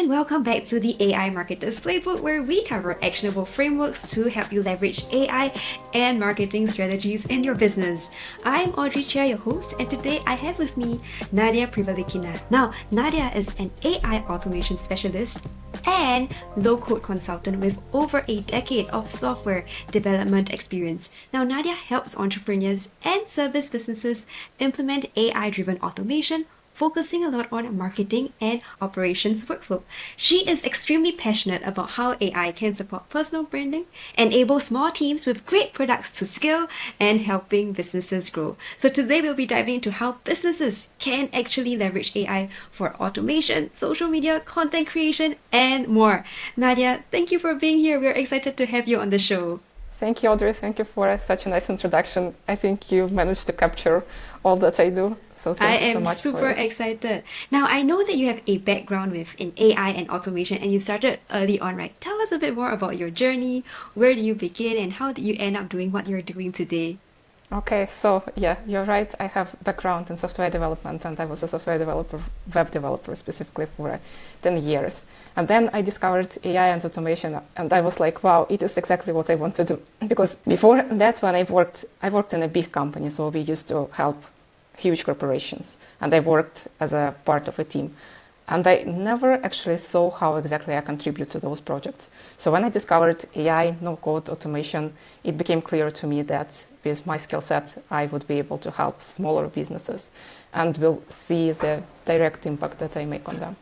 and welcome back to the AI Marketers Playbook, where we cover actionable frameworks to help you leverage AI and marketing strategies in your business. I'm Audrey Chia, your host, and today I have with me Nadia Privalikhina. Now, Nadia is an AI automation specialist and low-code consultant with over a decade of software development experience. Now, Nadia helps entrepreneurs and service businesses implement AI-driven automation, focusing a lot on marketing and operations workflow. She is extremely passionate about how AI can support personal branding, enable small teams with great products to scale, and helping businesses grow. So today we'll be diving into how businesses can actually leverage AI for automation, social media, content creation, and more. Nadia, thank you for being here. We're excited to have you on the show. Thank you, Audrey. Thank you for such a nice introduction. I think you managed to capture all that I do. So thank you so much. I am super excited. Now, I know that you have a background in AI and automation, and you started early on, right? Tell us a bit more about your journey. Where did you begin, and how did you end up doing what you're doing today? Okay, so yeah, you're right. I have background in software development, and I was a software developer, web developer specifically for 10 years. And then I discovered AI and automation, and I was like, wow, it is exactly what I want to do. Because before that, when I worked in a big company, so we used to help huge corporations, and I worked as a part of a team. And I never actually saw how exactly I contribute to those projects. So when I discovered AI, no-code automation, it became clear to me that with my skill set, I would be able to help smaller businesses and will see the direct impact that I make on them.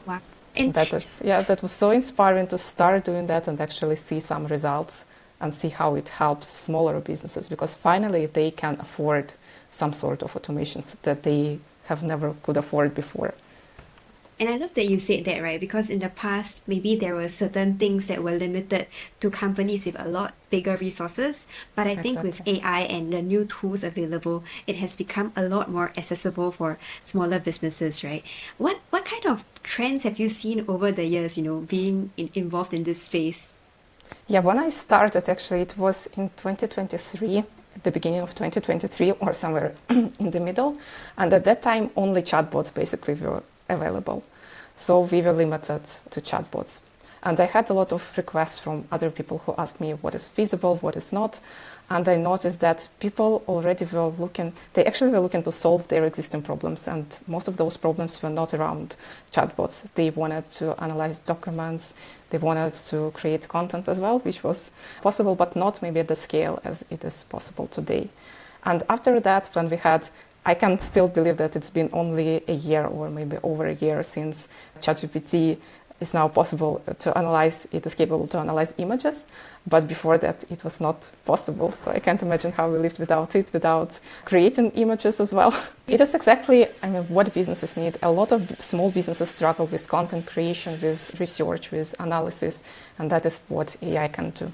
Wow. And that was so inspiring to start doing that and actually see some results and see how it helps smaller businesses, because finally they can afford some sort of automations that they have never could afford before. And I love that you said that, right? Because in the past, maybe there were certain things that were limited to companies with a lot bigger resources. But I think with AI and the new tools available, it has become a lot more accessible for smaller businesses, right? What kind of trends have you seen over the years, being involved in this space? Yeah, when I started, actually, it was in 2023, at the beginning of 2023, or somewhere in the middle. And at that time, only chatbots basically were available. So we were limited to chatbots. And I had a lot of requests from other people who asked me what is feasible, what is not. And I noticed that people already were looking to solve their existing problems. And most of those problems were not around chatbots. They wanted to analyze documents. They wanted to create content as well, which was possible, but not maybe at the scale as it is possible today. And after that, I can still believe that it's been only a year or maybe over a year since ChatGPT is now possible to analyze, it is capable to analyze images, but before that it was not possible. So I can't imagine how we lived without it, without creating images as well. It is exactly, what businesses need. A lot of small businesses struggle with content creation, with research, with analysis, and that is what AI can do.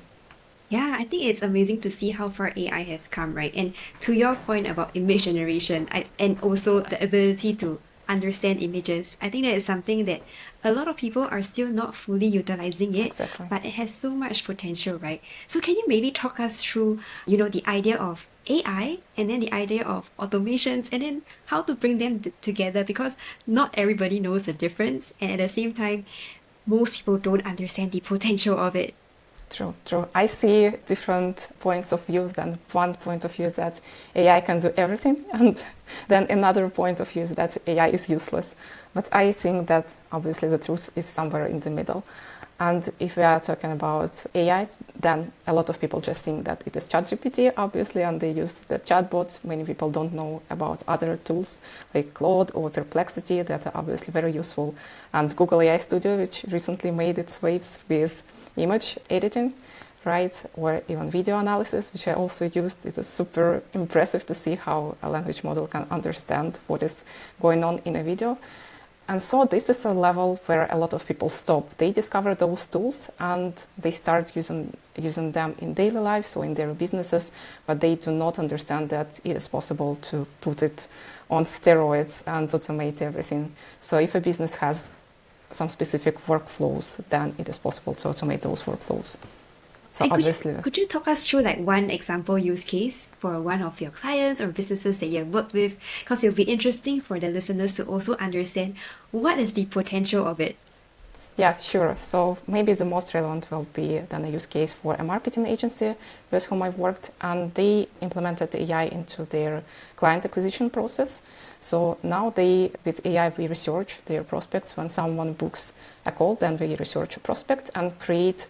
Yeah, I think it's amazing to see how far AI has come, right? And to your point about image generation and also the ability to understand images, I think that is something that a lot of people are still not fully utilizing it, but it has so much potential, right? So can you maybe talk us through, the idea of AI and then the idea of automations and then how to bring them together, because not everybody knows the difference, and at the same time, most people don't understand the potential of it. True. I see different points of view. Then one point of view is that AI can do everything, and then another point of view is that AI is useless. But I think that obviously the truth is somewhere in the middle. And if we are talking about AI, then a lot of people just think that it is ChatGPT, obviously, and they use the chatbots. Many people don't know about other tools like Claude or Perplexity that are obviously very useful. And Google AI Studio, which recently made its waves with image editing, right? Or even video analysis, which I also used. It is super impressive to see how a language model can understand what is going on in a video. And so this is a level where a lot of people stop. They discover those tools and they start using them in daily lives or in their businesses, but they do not understand that it is possible to put it on steroids and automate everything. So if a business has some specific workflows, then it is possible to automate those workflows. So obviously, could you talk us through one example use case for one of your clients or businesses that you have worked with? Because it'll be interesting for the listeners to also understand what is the potential of it. Yeah, sure. So maybe the most relevant will be then a use case for a marketing agency with whom I've worked, and they implemented AI into their client acquisition process. So now with AI, we research their prospects. When someone books a call, then we research a prospect and create.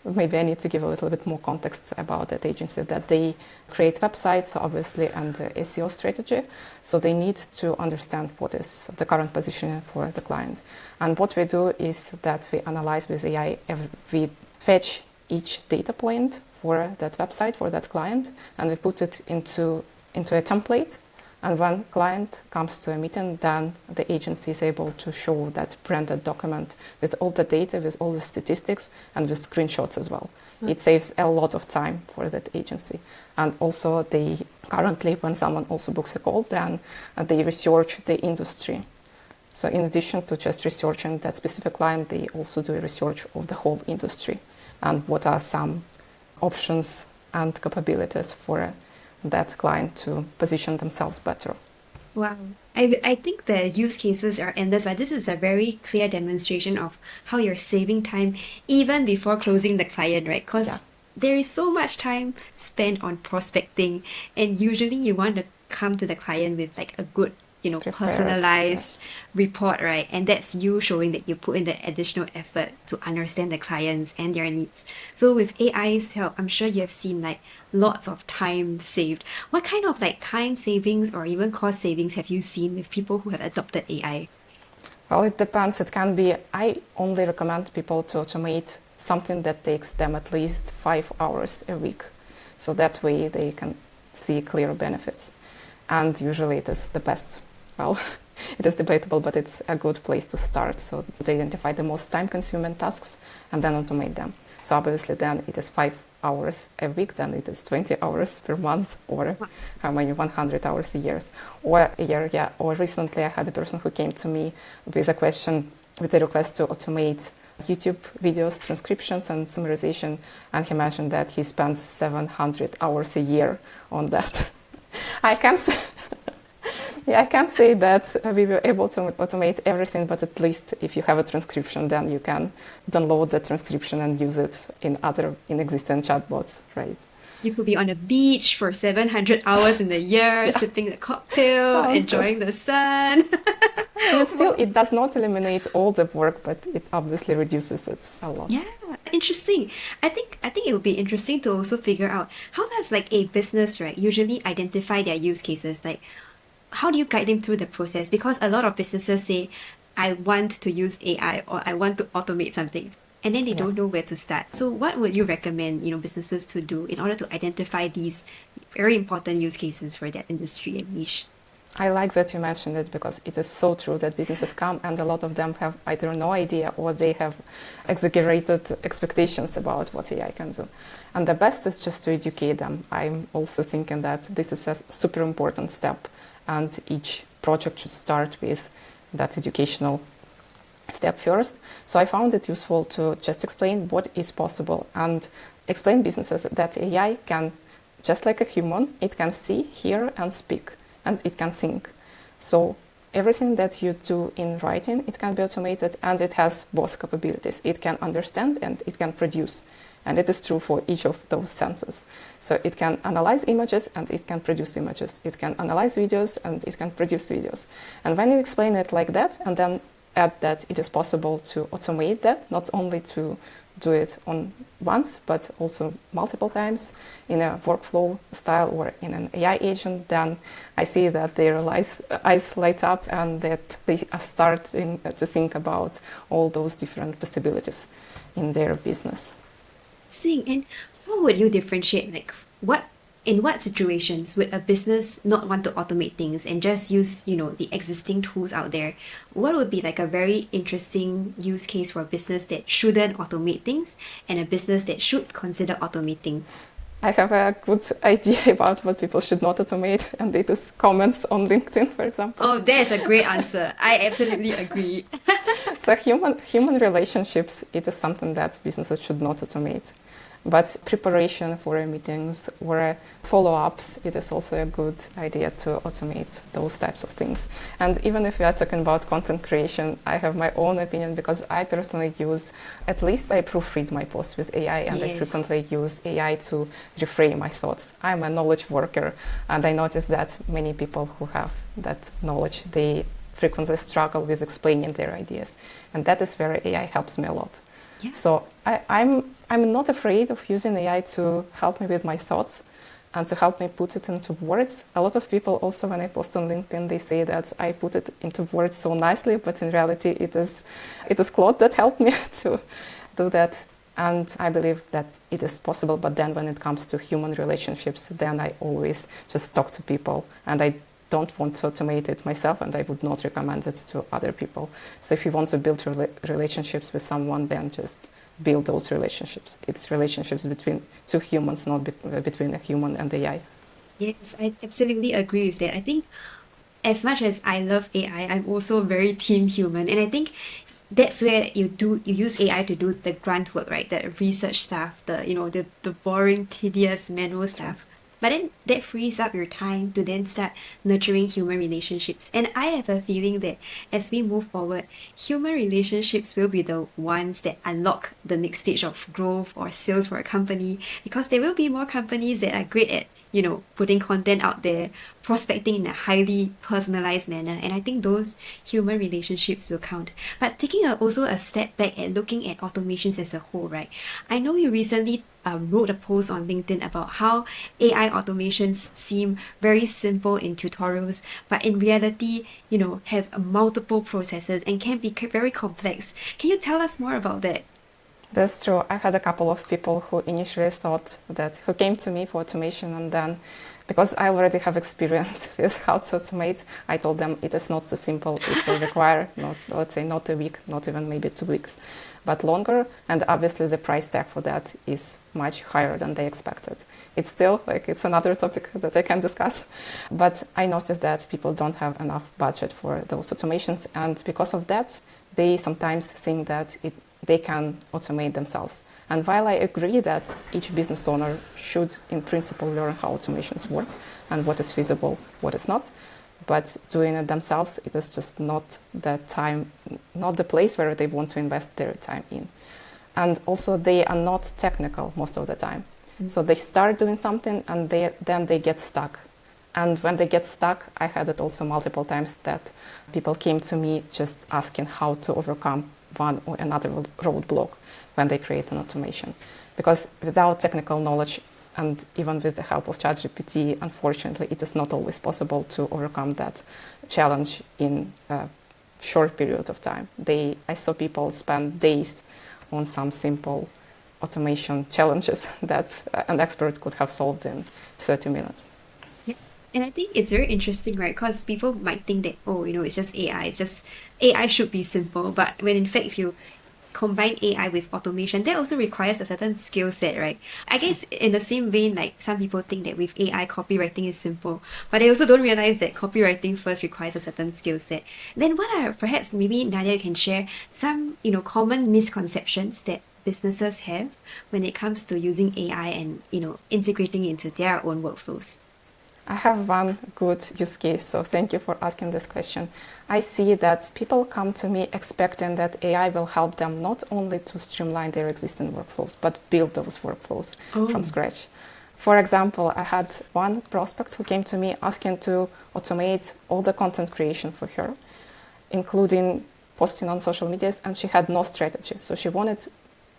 Maybe I need to give a little bit more context about that agency, that they create websites, obviously, and SEO strategy. So they need to understand what is the current positioning for the client. And what we do is that we analyze with AI, we fetch each data point for that website, for that client, and we put it into a template. And when client comes to a meeting, then the agency is able to show that branded document with all the data, with all the statistics, and with screenshots as well. Mm-hmm. It saves a lot of time for that agency. And also currently, when someone also books a call, then they research the industry. So in addition to just researching that specific client, they also do research of the whole industry and what are some options and capabilities for that client to position themselves better. Wow. I think the use cases are endless, but this is a very clear demonstration of how you're saving time even before closing the client, right? Because there is so much time spent on prospecting, and usually you want to come to the client with like a good, personalized report, right? And that's you showing that you put in the additional effort to understand the clients and their needs. So with AI's help, I'm sure you have seen like lots of time saved. What kind of like time savings or even cost savings have you seen with people who have adopted AI? Well, it depends. I only recommend people to automate something that takes them at least 5 hours a week. So that way they can see clear benefits. And usually it is the best. Well, it is debatable, but it's a good place to start. So to identify the most time-consuming tasks and then automate them. So obviously then it is 5 hours a week, then it is 20 hours per month, or how many 100 hours a year. Or recently I had a person who came to me with a request to automate YouTube videos, transcriptions and summarization, and he mentioned that he spends 700 hours a year on that. I can't say that we were able to automate everything, but at least if you have a transcription, then you can download the transcription and use it in existing chatbots, right? You could be on a beach for 700 hours in a year, sipping a cocktail, enjoying the sun. And it does not eliminate all the work, but it obviously reduces it a lot. Yeah, interesting. I think it would be interesting to also figure out how does like a business, right, usually identify their use cases. Like, how do you guide them through the process? Because a lot of businesses say, I want to use AI or I want to automate something, and then they don't know where to start. So what would you recommend, businesses to do in order to identify these very important use cases for that industry and niche? I like that you mentioned it, because it is so true that businesses come and a lot of them have either no idea or they have exaggerated expectations about what AI can do. And the best is just to educate them. I'm also thinking that this is a super important step, and each project should start with that educational step first. So I found it useful to just explain what is possible and explain businesses that AI can, just like a human, it can see, hear and speak, and it can think. So everything that you do in writing, it can be automated, and it has both capabilities. It can understand and it can produce. And it is true for each of those senses. So it can analyze images and it can produce images. It can analyze videos and it can produce videos. And when you explain it like that, and then add that it is possible to automate that, not only to do it on once, but also multiple times in a workflow style or in an AI agent, then I see that their eyes light up and that they are starting to think about all those different possibilities in their business. And how would you differentiate, like, in what situations would a business not want to automate things and just use, the existing tools out there? What would be like a very interesting use case for a business that shouldn't automate things and a business that should consider automating? I have a good idea about what people should not automate, and it is comments on LinkedIn, for example. Oh, that's a great answer. I absolutely agree. So human relationships, it is something that businesses should not automate. But preparation for meetings or follow-ups, it is also a good idea to automate those types of things. And even if we are talking about content creation, I have my own opinion because I personally use, at least I proofread my posts with AI, and I frequently use AI to reframe my thoughts. I'm a knowledge worker, and I noticed that many people who have that knowledge, they frequently struggle with explaining their ideas. And that is where AI helps me a lot. Yeah. So I'm not afraid of using AI to help me with my thoughts and to help me put it into words. A lot of people also, when I post on LinkedIn, they say that I put it into words so nicely, but in reality it is Claude that helped me to do that. And I believe that it is possible, but then when it comes to human relationships, then I always just talk to people, and I don't want to automate it myself, and I would not recommend it to other people. So if you want to build relationships with someone, then just build those relationships. It's relationships between two humans, not between a human and AI. Yes, I absolutely agree with that. I think as much as I love AI, I'm also very team human. And I think that's where you use AI to do the grunt work, right? The research stuff, the boring, tedious manual stuff. But then that frees up your time to then start nurturing human relationships. And I have a feeling that as we move forward, human relationships will be the ones that unlock the next stage of growth or sales for a company, because there will be more companies that are great at putting content out there, prospecting in a highly personalized manner. And I think those human relationships will count. But taking also a step back and looking at automations as a whole, right? I know you recently wrote a post on LinkedIn about how AI automations seem very simple in tutorials, but in reality, have multiple processes and can be very complex. Can you tell us more about that? That's true. I had a couple of people who initially who came to me for automation, and then because I already have experience with how to automate, I told them it is not so simple. It will require not a week, not even maybe 2 weeks, but longer. And obviously the price tag for that is much higher than they expected. It's still it's another topic that I can discuss. But I noticed that people don't have enough budget for those automations. And because of that, they sometimes think that they can automate themselves. And while I agree that each business owner should, in principle, learn how automations work and what is feasible, what is not, but doing it themselves, it is just not the place where they want to invest their time in. And also, they are not technical most of the time. Mm-hmm. So they start doing something and then they get stuck. And when they get stuck, I had it also multiple times that people came to me just asking how to overcome one or another roadblock when they create an automation. Because without technical knowledge, and even with the help of ChatGPT, unfortunately, it is not always possible to overcome that challenge in a short period of time. I saw people spend days on some simple automation challenges that an expert could have solved in 30 minutes. And I think it's very interesting, right? Because people might think that, it's just AI. It's just AI should be simple. But when in fact, if you combine AI with automation, that also requires a certain skill set, right? I guess in the same vein, like some people think that with AI, copywriting is simple. But they also don't realize that copywriting first requires a certain skill set. Then what are, perhaps maybe Nadia can share some, common misconceptions that businesses have when it comes to using AI and, integrating into their own workflows? I have one good use case, so thank you for asking this question. I see that people come to me expecting that AI will help them not only to streamline their existing workflows, but build those workflows from scratch. For example, I had one prospect who came to me asking to automate all the content creation for her, including posting on social medias, and she had no strategy. So she wanted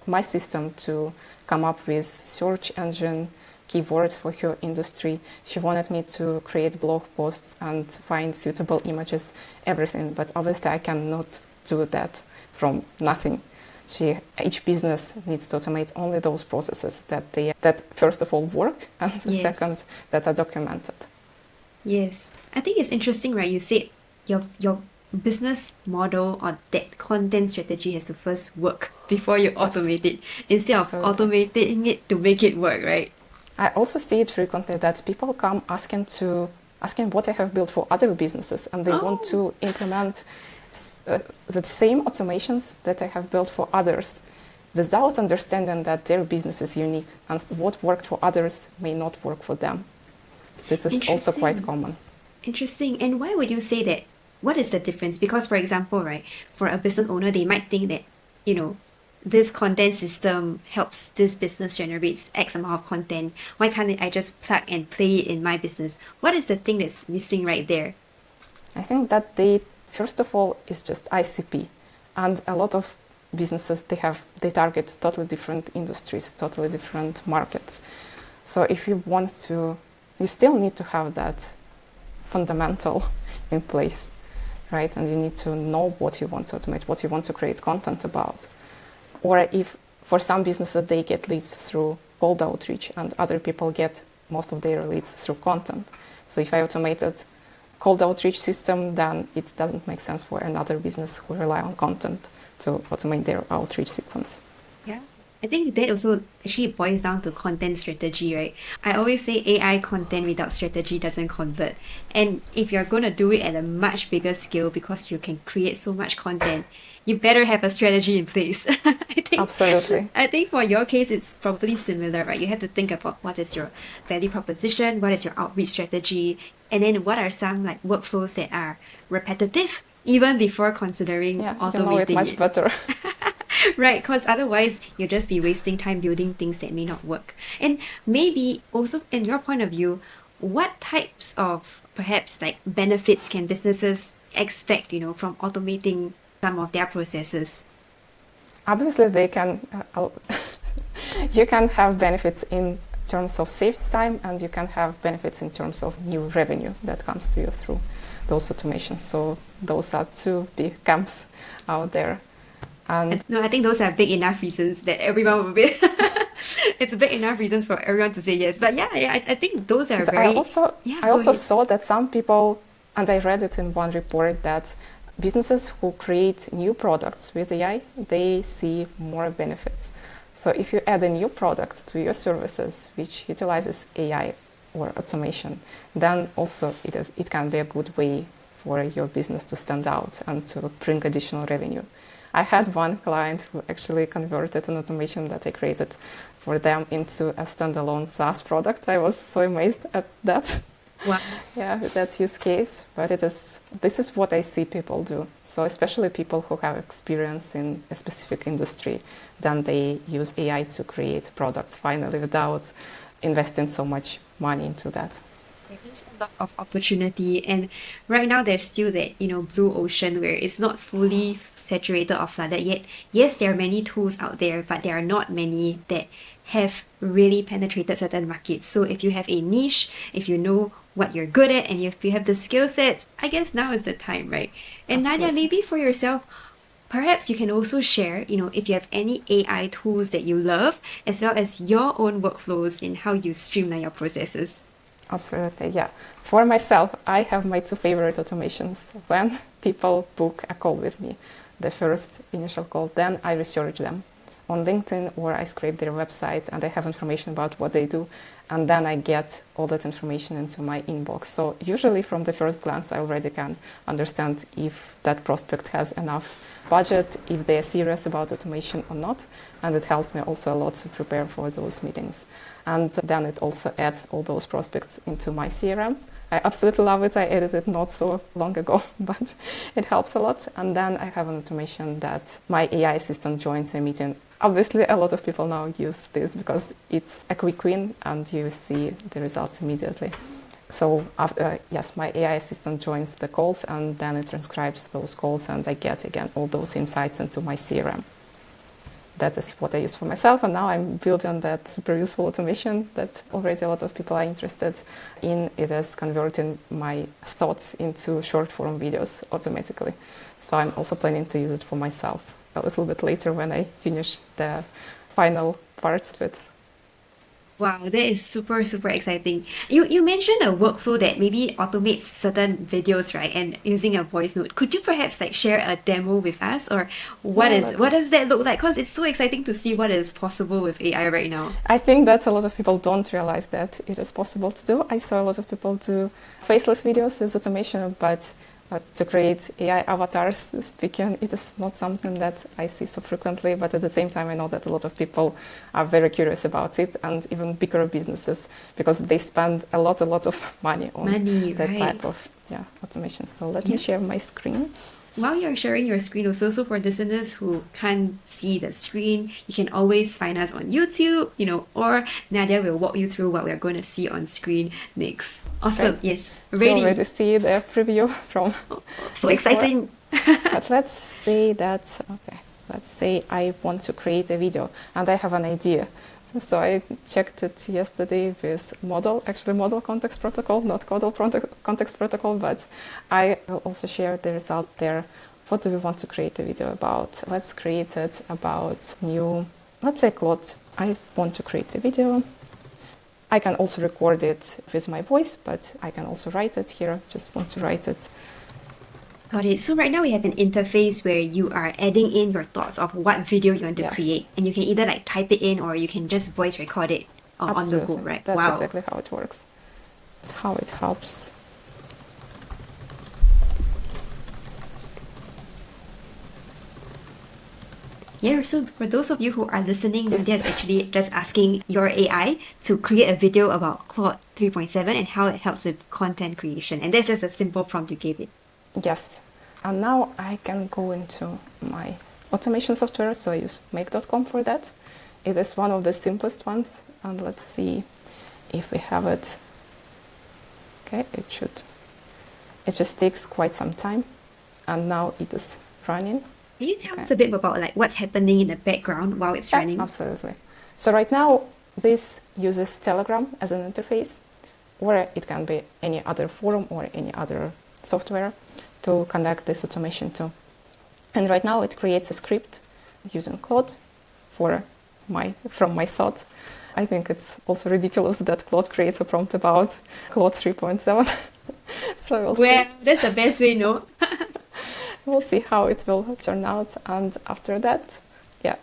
my system to come up with search engine keywords for her industry. She wanted me to create blog posts and find suitable images, everything. But obviously I cannot do that from nothing. Each business needs to automate only those processes that first of all work, and second, that are documented. Yes. I think it's interesting, right? You said your business model or that content strategy has to first work before you automate it, instead of automating it to make it work, right? I also see it frequently that people come asking what I have built for other businesses, and they want to implement the same automations that I have built for others without understanding that their business is unique and what worked for others may not work for them. This is also quite common. Interesting. And why would you say that? What is the difference? Because, for example, right, for a business owner, they might think that, this content system helps this business generates X amount of content. Why can't I just plug and play it in my business? What is the thing that's missing right there? I think that first of all, is just ICP. And a lot of businesses, they target totally different industries, totally different markets. So if you still need to have that fundamental in place, right? And you need to know what you want to automate, what you want to create content about. Or if for some businesses they get leads through cold outreach and other people get most of their leads through content. So if I automated cold outreach system, then it doesn't make sense for another business who rely on content to automate their outreach sequence. Yeah. I think that also actually boils down to content strategy, right? I always say AI content without strategy doesn't convert. And if you're going to do it at a much bigger scale because you can create so much content, you better have a strategy in place. Absolutely. I think for your case, it's probably similar, right? You have to think about what is your value proposition, what is your outreach strategy, and then what are some like workflows that are repetitive, even before considering automating you know it much better. Right, because otherwise you'll just be wasting time building things that may not work. And maybe also, in your point of view, what types of perhaps like benefits can businesses expect, from automating some of their processes? Obviously, they can. You can have benefits in terms of saved time, and you can have benefits in terms of new revenue that comes to you through those automations. So those are two big camps out there. And no, I think those are big enough reasons that everyone will be. It's big enough reasons for everyone to say yes. But I think those are very. I also saw that some people, and I read it in one report, that businesses who create new products with AI, they see more benefits. So if you add a new product to your services which utilizes AI or automation, then also it can be a good way for your business to stand out and to bring additional revenue. I had one client who actually converted an automation that I created for them into a standalone SaaS product. I was so amazed at that. Wow. Yeah, that use case. But this is what I see people do. So especially people who have experience in a specific industry, then they use AI to create products finally without investing so much money into that. There's a lot of opportunity, and right now there's still that blue ocean where it's not fully saturated or flooded yet. Yes, there are many tools out there, but there are not many that have really penetrated certain markets. So if you have a niche, if you know what you're good at, and if you have the skill sets, I guess now is the time, right? And Absolutely. Nadia, maybe for yourself, perhaps you can also share, if you have any AI tools that you love, as well as your own workflows in how you streamline your processes. Absolutely, yeah. For myself, I have my two favorite automations. When people book a call with me, the first initial call, then I research them on LinkedIn or I scrape their website and I have information about what they do, and then I get all that information into my inbox. So usually from the first glance, I already can understand if that prospect has enough budget, if they are serious about automation or not, and it helps me also a lot to prepare for those meetings. And then it also adds all those prospects into my CRM. I absolutely love it. I added it not so long ago, but it helps a lot. And then I have an automation that my AI assistant joins a meeting. Obviously, a lot of people now use this because it's a quick win and you see the results immediately. So my AI assistant joins the calls and then it transcribes those calls and I get again all those insights into my CRM. That is what I use for myself, and now I'm building on that super useful automation that already a lot of people are interested in. It is converting my thoughts into short form videos automatically. So I'm also planning to use it for myself a little bit later when I finish the final parts of it. Wow, that is super, super exciting. You mentioned a workflow that maybe automates certain videos, right? And using a voice note. Could you perhaps share a demo with us, or what does that look like? Because it's so exciting to see what is possible with AI right now. I think that a lot of people don't realize that it is possible to do. I saw a lot of people do faceless videos with automation, but But to create AI avatars, speaking, it is not something that I see so frequently, but at the same time, I know that a lot of people are very curious about it, and even bigger businesses, because they spend a lot of money on that type of automation. So let me share my screen. While you're sharing your screen also, so for listeners who can't see the screen, you can always find us on YouTube, or Nadia will walk you through what we're going to see on screen next. Awesome, right. Yes, ready. You already see the preview from so exciting. But let's say I want to create a video and I have an idea. So I checked it yesterday with model context protocol, not model context protocol, but I will also share the result there. What do we want to create a video about? Let's create it about let's say Claude. I want to create a video. I can also record it with my voice, but I can also write it here. Just want to write it. Got it. So right now we have an interface where you are adding in your thoughts of what video you want to create. And you can either type it in or you can just voice record it on the go, right? That's exactly how it works. How it helps. Yeah, so for those of you who are listening, Nadia is actually just asking your AI to create a video about Claude 3.7 and how it helps with content creation. And that's just a simple prompt you gave it. Yes, and now I can go into my automation software, so I use make.com for that. It is one of the simplest ones, and let's see if we have it. Okay, it just takes quite some time, and now it is running. Can you tell us a bit about what's happening in the background while it's running? Absolutely. So right now, this uses Telegram as an interface, or it can be any other forum or any other software to conduct this automation to. And right now it creates a script using Claude from my thought. I think it's also ridiculous that Claude creates a prompt about Claude 3.7. So that's the best way, no? We'll see how it will turn out. And after that,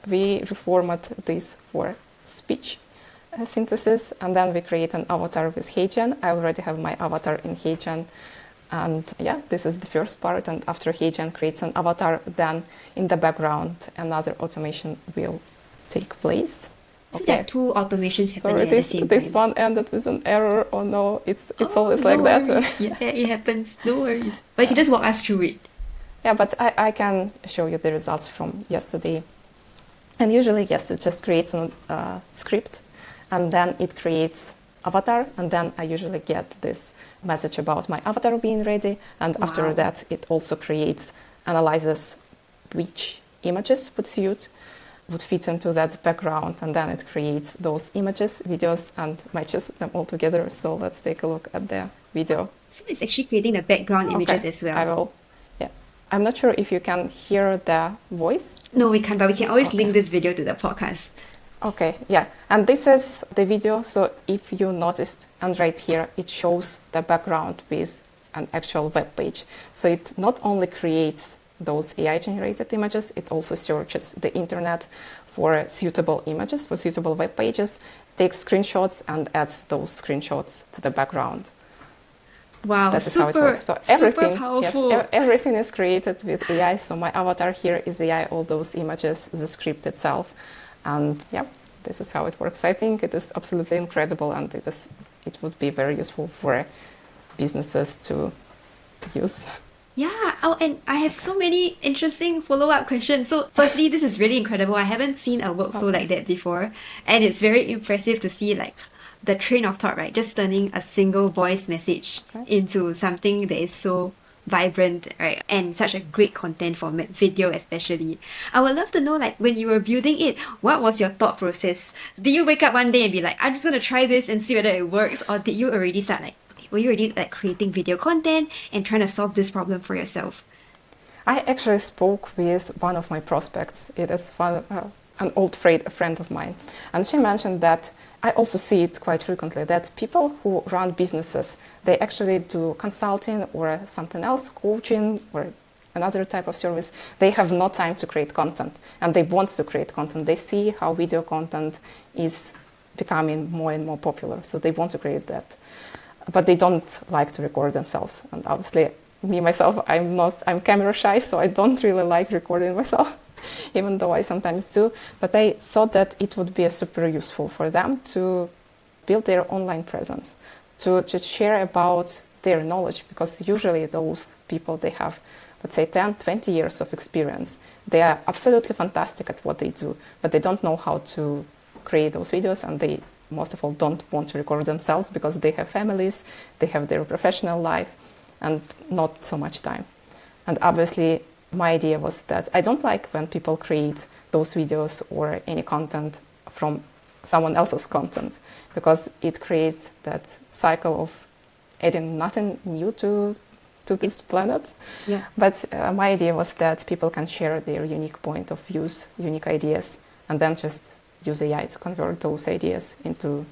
we reformat this for speech synthesis, and then we create an avatar with HeyGen. I already have my avatar in HeyGen. And this is the first part, and after HeyGen creates an avatar, then in the background another automation will take place. So there are two automations happening at the same time. This one ended with an error. Oh no, it's always like that. Yeah, it happens. No worries. But you can just walk us through it. Yeah, but I can show you the results from yesterday. And usually, yes, it just creates a script, and then it creates avatar, and then I usually get this message about my avatar being ready, and after that it also analyzes which images would fit into that background, and then it creates those images, videos, and matches them all together. So let's take a look at the video. So it's actually creating the background images as well. I will. Yeah, I'm not sure if you can hear the voice. No, we can't, but we can always link this video to the podcast. Okay, yeah, and this is the video. So if you noticed, and right here, it shows the background with an actual web page. So it not only creates those AI-generated images, it also searches the internet for suitable images, for suitable web pages, takes screenshots and adds those screenshots to the background. Wow, that is how it works. So everything, super powerful. Yes, everything is created with AI. So my avatar here is AI, all those images, the script itself. And this is how it works. I think it is absolutely incredible, and it would be very useful for businesses to use. Yeah, and I have so many interesting follow-up questions. So firstly, this is really incredible. I haven't seen a workflow like that before. And it's very impressive to see the train of thought, right? Just turning a single voice message into something that is so vibrant, right? And such a great content for video especially. I would love to know, when you were building it, what was your thought process? Did you wake up one day and be like, I'm just going to try this and see whether it works? Or did you already start were you already creating video content and trying to solve this problem for yourself? I actually spoke with one of my prospects. It is an old friend of mine. And she mentioned that I also see it quite frequently, that people who run businesses, they actually do consulting or something else, coaching or another type of service. They have no time to create content, and they want to create content. They see how video content is becoming more and more popular, so they want to create that. But they don't like to record themselves. And obviously, me myself, I'm camera shy, so I don't really like recording myself, even though I sometimes do. But I thought that it would be super useful for them to build their online presence, to just share about their knowledge, because usually those people, they have, let's say, 10, 20 years of experience. They are absolutely fantastic at what they do, but they don't know how to create those videos, and they most of all don't want to record themselves because they have families, they have their professional life, and not so much time. And obviously, my idea was that I don't like when people create those videos or any content from someone else's content, because it creates that cycle of adding nothing new to this planet. Yeah. But my idea was that people can share their unique point of views, unique ideas, and then just use AI to convert those ideas into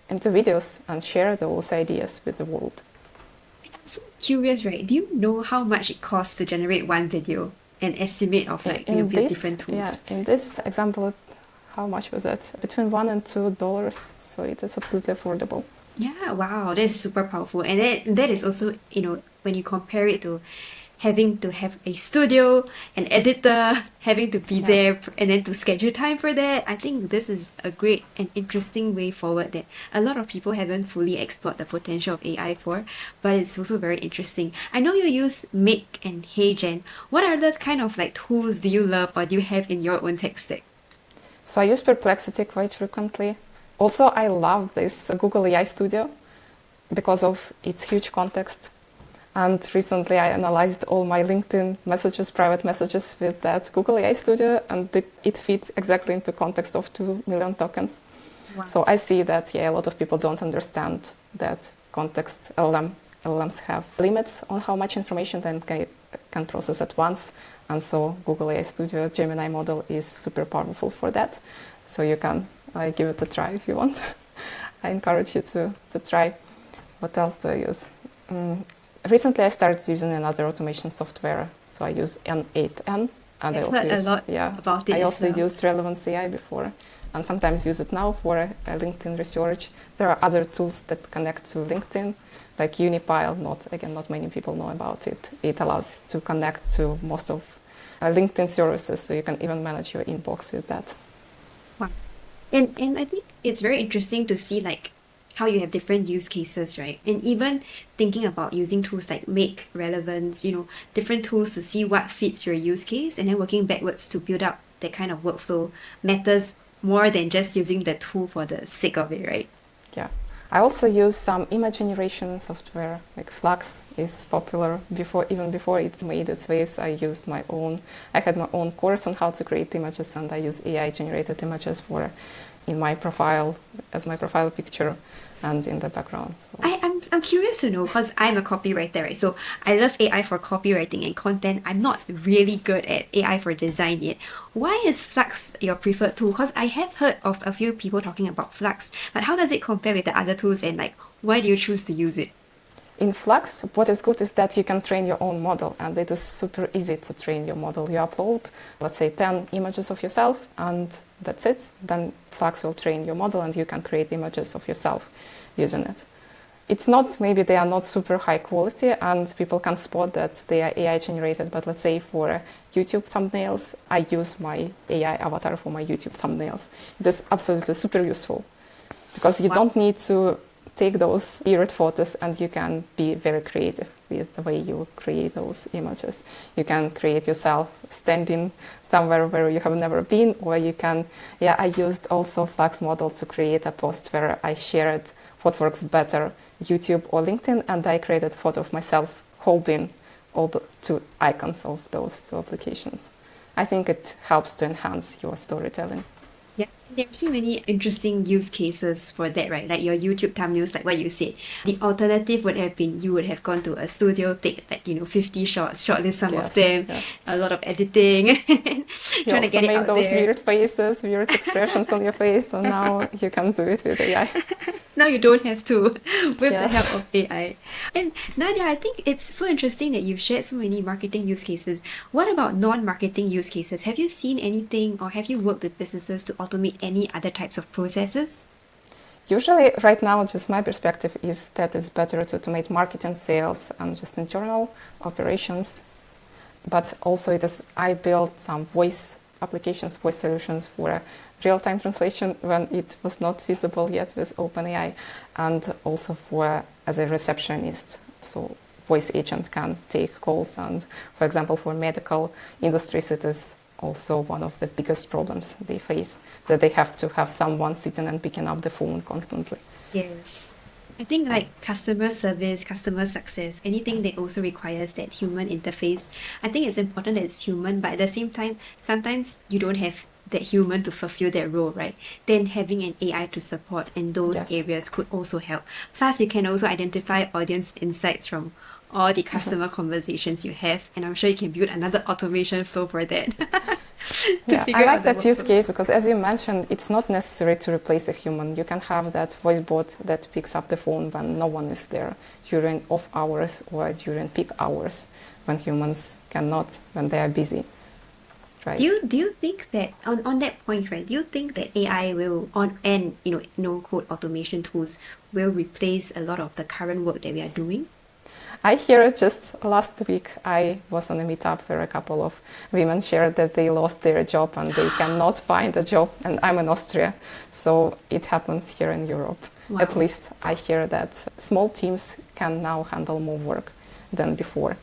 videos and share those ideas with the world. I'm so curious, right? Do you know how much it costs to generate one video? An estimate of build different tools? Yeah, in this example, how much was that? Between $1 and $2, so it is absolutely affordable. Yeah, wow, that is super powerful. And that is also, when you compare it to having to have a studio, an editor, having to be there, and then to schedule time for that, I think this is a great and interesting way forward that a lot of people haven't fully explored the potential of AI for, but it's also very interesting. I know you use Make and HeyGen. What are the kind of tools do you love or do you have in your own tech stack? So I use Perplexity quite frequently. Also, I love this Google AI Studio because of its huge context. And recently I analyzed all my LinkedIn messages, private messages with that Google AI Studio, and it fits exactly into context of 2 million tokens. Wow. So I see that, a lot of people don't understand that context. LLMs have limits on how much information they can process at once. And so Google AI Studio Gemini model is super powerful for that. So you can give it a try if you want. I encourage you to try. What else do I use? Recently I started using another automation software. So I use N8N. And I also use, about it I also well. used Relevance AI before, and sometimes use it now for LinkedIn research. There are other tools that connect to LinkedIn, like Unipile. Not many people know about it. It allows to connect to most of LinkedIn services, so you can even manage your inbox with that. Wow. And I think it's very interesting to see how you have different use cases, right? And even thinking about using tools like Make, Relevance, different tools to see what fits your use case, and then working backwards to build up that kind of workflow matters more than just using the tool for the sake of it, right? Yeah. I also use some image generation software, like Flux is popular even before it's made its waves. I had my own course on how to create images, and I use AI generated images in my profile, as my profile picture and in the background. So. I'm curious to know, because I'm a copywriter, right? So I love AI for copywriting and content. I'm not really good at AI for design yet. Why is Flux your preferred tool? Because I have heard of a few people talking about Flux, but how does it compare with the other tools, and why do you choose to use it? In Flux, what is good is that you can train your own model, and it is super easy to train your model. You upload, let's say, 10 images of yourself, and that's it. Then Flux will train your model, and you can create images of yourself using it. Maybe they are not super high quality, and people can spot that they are AI generated, but let's say for YouTube thumbnails, I use my AI avatar for my YouTube thumbnails. It is absolutely super useful, because you don't need to take those weird photos, and you can be very creative with the way you create those images. You can create yourself standing somewhere where you have never been, or you can, I used also Flux model to create a post where I shared what works better, YouTube or LinkedIn, and I created a photo of myself holding all the 2 icons of those 2 applications. I think it helps to enhance your storytelling. Yeah, there are so many interesting use cases for that, right? Like your YouTube thumbnails, like what you said. The alternative would have been you would have gone to a studio, take 50 shots, shortlist some of them, a lot of editing, trying to get it out there. Those weird faces, weird expressions on your face, and now you can do it with AI. Now you don't have to, with the help of AI. And Nadia, I think it's so interesting that you've shared so many marketing use cases. What about non-marketing use cases? Have you seen anything, or have you worked with businesses to automate any other types of processes? Usually, right now, just my perspective is that it's better to automate marketing, sales, and just internal operations. But also, I built some voice applications, voice solutions for real-time translation when it was not feasible yet with OpenAI, and also for as a receptionist. So voice agent can take calls, and for example, for medical industries, it is also one of the biggest problems they face, that they have to have someone sitting and picking up the phone constantly. Yes. I think like customer service, customer success, anything that also requires that human interface, I think it's important that it's human, but at the same time, sometimes you don't have that human to fulfill that role, right? Then having an AI to support in those Yes. areas could also help. Plus, you can also identify audience insights from all the customer conversations you have, and I'm sure you can build another automation flow for that. Yeah, I like that use case because, as you mentioned, it's not necessary to replace a human. You can have that voice bot that picks up the phone when no one is there during off hours or during peak hours when humans cannot, when they are busy. Right. Do you think that on that point, right? Do you think that AI will and no code automation tools will replace a lot of the current work that we are doing? I hear it just last week. I was on a meetup where a couple of women shared that they lost their job and they cannot find a job. And I'm in Austria, so it happens here in Europe. Wow. At least I hear that small teams can now handle more work than before.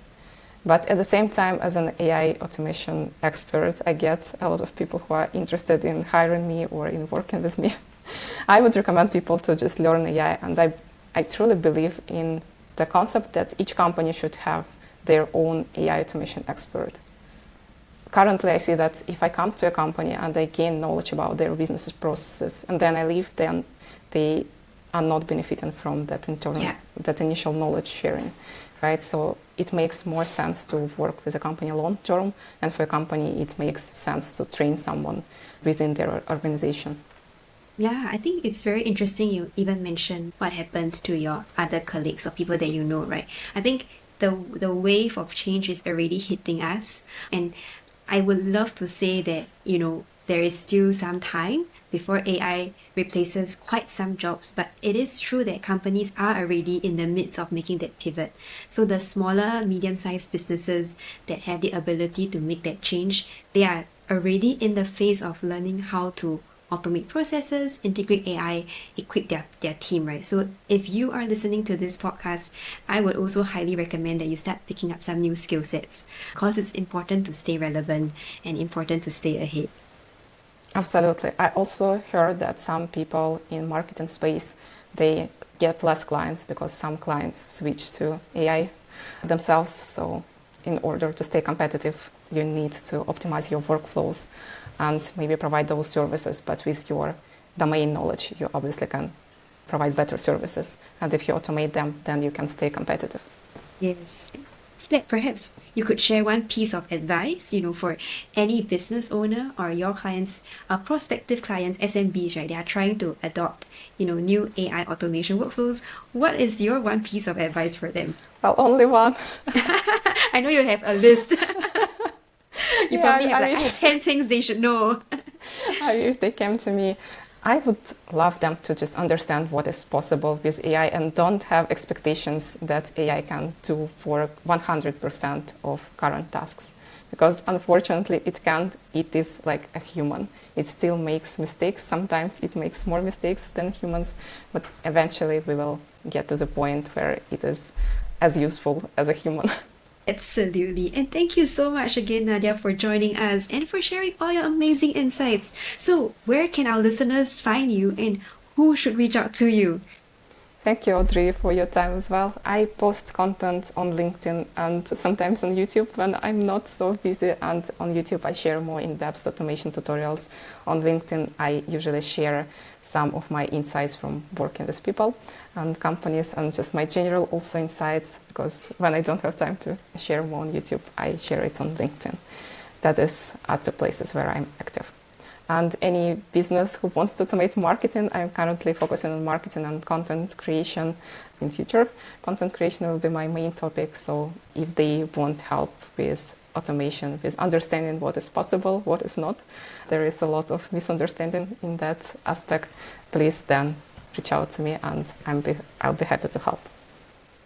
But at the same time, as an AI automation expert, I get a lot of people who are interested in hiring me or in working with me. I would recommend people to just learn AI, and I truly believe in the concept that each company should have their own AI automation expert. Currently, I see that if I come to a company and I gain knowledge about their business processes and then I leave, then they are not benefiting from that that initial knowledge sharing, right? So it makes more sense to work with a company long term, and for a company, it makes sense to train someone within their organization. Yeah, I think it's very interesting you even mentioned what happened to your other colleagues or people that you know, right? I think the wave of change is already hitting us, and I would love to say that, there is still some time before AI replaces quite some jobs, but it is true that companies are already in the midst of making that pivot. So the smaller, medium-sized businesses that have the ability to make that change, they are already in the phase of learning how to automate processes, integrate AI, equip their team, right? So if you are listening to this podcast, I would also highly recommend that you start picking up some new skill sets because it's important to stay relevant and important to stay ahead. Absolutely. I also heard that some people in marketing space, they get less clients because some clients switch to AI themselves. So in order to stay competitive, you need to optimize your workflows and maybe provide those services, but with your domain knowledge, you obviously can provide better services. And if you automate them, then you can stay competitive. Yes. That perhaps you could share one piece of advice, for any business owner or your clients, prospective clients, SMBs, right? They are trying to adopt, new AI automation workflows. What is your one piece of advice for them? Well, only one. I know you have a list. You probably have I have 10 things they should know. If they came to me, I would love them to just understand what is possible with AI and don't have expectations that AI can do for 100% of current tasks. Because unfortunately it can't. It is like a human. It still makes mistakes. Sometimes it makes more mistakes than humans, but eventually we will get to the point where it is as useful as a human. Absolutely. And thank you so much again, Nadia, for joining us and for sharing all your amazing insights. So, where can our listeners find you and who should reach out to you? Thank you, Audrey, for your time as well. I post content on LinkedIn and sometimes on YouTube when I'm not so busy. And on YouTube, I share more in-depth automation tutorials. On LinkedIn, I usually share some of my insights from working with people and companies and just my general also insights, because when I don't have time to share more on YouTube, I share it on LinkedIn. That is at the places where I'm active. And any business who wants to automate marketing, I'm currently focusing on marketing and content creation in future. Content creation will be my main topic. So if they want help with automation, with understanding what is possible, what is not, there is a lot of misunderstanding in that aspect, please then reach out to me, and I'll be happy to help.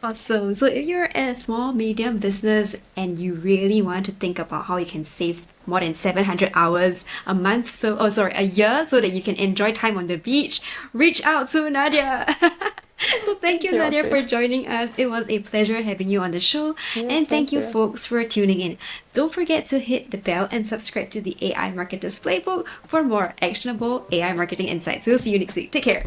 Awesome. So if you're a small, medium business and you really want to think about how you can save more than 700 hours a month, a year, so that you can enjoy time on the beach, reach out to Nadia. So thank you, Nadia, for joining us. It was a pleasure having you on the show. Yes, and thank you, folks, for tuning in. Don't forget to hit the bell and subscribe to the AI Marketers Playbook for more actionable AI marketing insights. We'll see you next week. Take care.